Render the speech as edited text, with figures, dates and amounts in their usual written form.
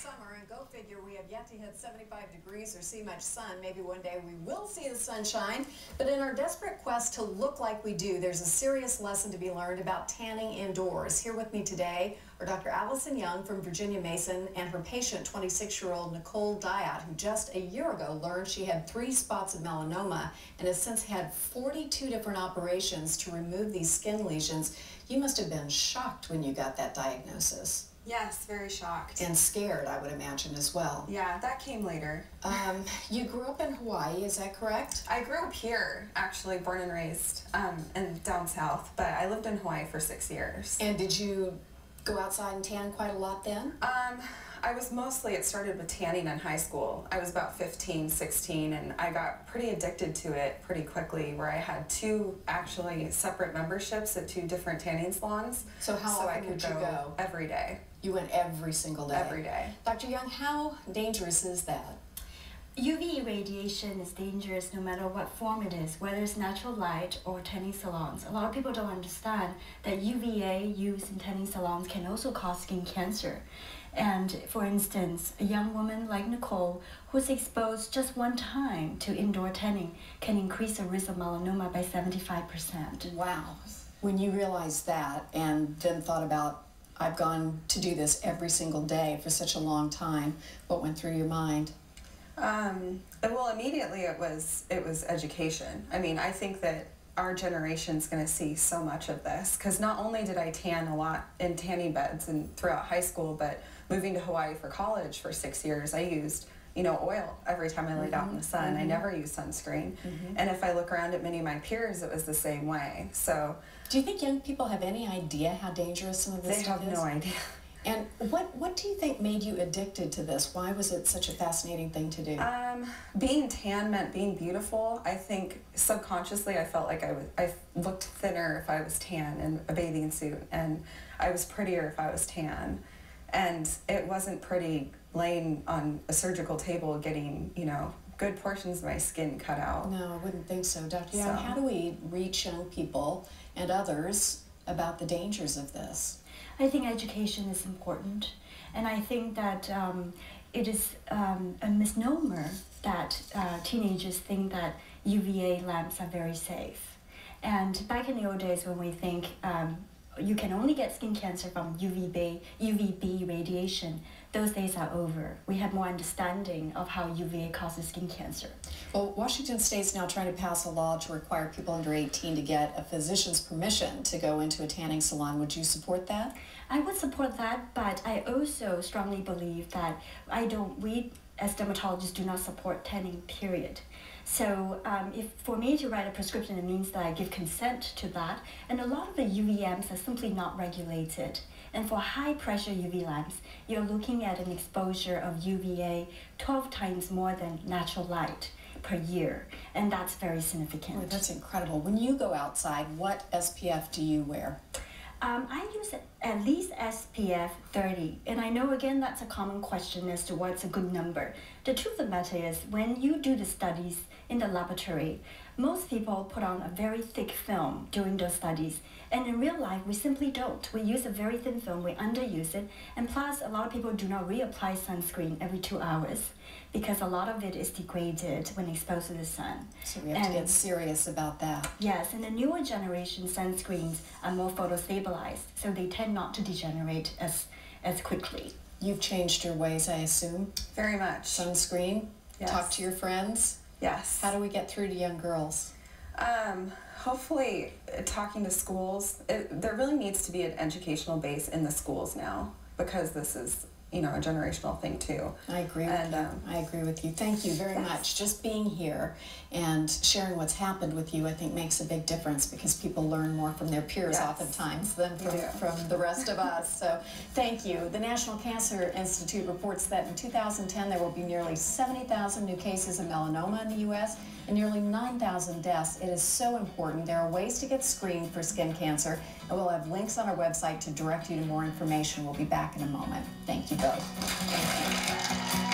summer, and go figure, we have yet to hit 75 degrees or see much sun. Maybe one day we will see the sunshine, but in our desperate quest to look like we do, there's a serious lesson to be learned about tanning indoors. Here with me today are Dr. Alison Young from Virginia Mason and her patient, 26-year-old Nicole Diotte, who just a year ago learned she had 3 spots of melanoma and has since had 42 different operations to remove these skin lesions. You must have been shocked when you got that diagnosis. Yes, very shocked. And scared, I would imagine, as well. Yeah, that came later. You grew up in Hawaii, is that correct? I grew up here, actually, born and raised, and down south, but I lived in Hawaii for 6 years. And did you go outside and tan quite a lot then? I was mostly, it started with tanning in high school. I was about 15, 16, and I got pretty addicted to it pretty quickly, where I had 2 actually separate memberships at 2 different tanning salons. So how often would you go? Every day. You went every single day? Every day. Dr. Young, how dangerous is that? UV radiation is dangerous no matter what form it is, whether it's natural light or tanning salons. A lot of people don't understand that UVA used in tanning salons can also cause skin cancer. And for instance, a young woman like Nicole who's exposed just one time to indoor tanning can increase the risk of melanoma by 75%. Wow. When you realized that and then thought about, I've gone to do this every single day for such a long time, what went through your mind? Well, immediately it was education. I mean, I think that our generation's going to see so much of this, because not only did I tan a lot in tanning beds and throughout high school, but moving to Hawaii for college for 6 years, I used, oil every time I laid out in the sun. I never used sunscreen. And if I look around at many of my peers, it was the same way. So, do you think young people have any idea how dangerous some of this stuff is? They have no idea. And what do you think made you addicted to this? Why was it such a fascinating thing to do? Being tan meant being beautiful. I think subconsciously I felt like I looked thinner if I was tan in a bathing suit, and I was prettier if I was tan. And it wasn't pretty laying on a surgical table getting, good portions of my skin cut out. No, I wouldn't think so. Dr. Young, how do we reach young people and others about the dangers of this? I think education is important, and I think that it is a misnomer that teenagers think that UVA lamps are very safe. And back in the old days when we think you can only get skin cancer from UVB radiation, those days are over. We have more understanding of how UVA causes skin cancer. Well, Washington State's now trying to pass a law to require people under 18 to get a physician's permission to go into a tanning salon. Would you support that? I would support that, but I also strongly believe that we as dermatologists do not support tanning, period. So if for me to write a prescription, it means that I give consent to that. And a lot of the UV lamps are simply not regulated. And for high pressure UV lamps, you're looking at an exposure of UVA 12 times more than natural light per year. And that's very significant. Oh, that's incredible. When you go outside, what SPF do you wear? I use at least SPF 30, and I know again that's a common question as to what's a good number. The truth of the matter is, when you do the studies in the laboratory, most people put on a very thick film during those studies, and in real life we simply don't. We use a very thin film, we underuse it, and plus a lot of people do not reapply sunscreen every 2 hours because a lot of it is degraded when exposed to the sun. So we have to get serious about that. Yes, and the newer generation sunscreens are more photostabilized, so they tend not to degenerate as quickly. You've changed your ways, I assume? Very much. Sunscreen? Yes. Talk to your friends? Yes. How do we get through to young girls? Hopefully talking to schools. There really needs to be an educational base in the schools now, because this is a generational thing too. I agree with you. I agree with you. Thank you very much. Just being here and sharing what's happened with you, I think, makes a big difference, because people learn more from their peers oftentimes than from the rest of us. So thank you. The National Cancer Institute reports that in 2010 there will be nearly 70,000 new cases of melanoma in the U.S. and nearly 9,000 deaths. It is so important. There are ways to get screened for skin cancer, and we'll have links on our website to direct you to more information. We'll be back in a moment. Thank you both. Thank you.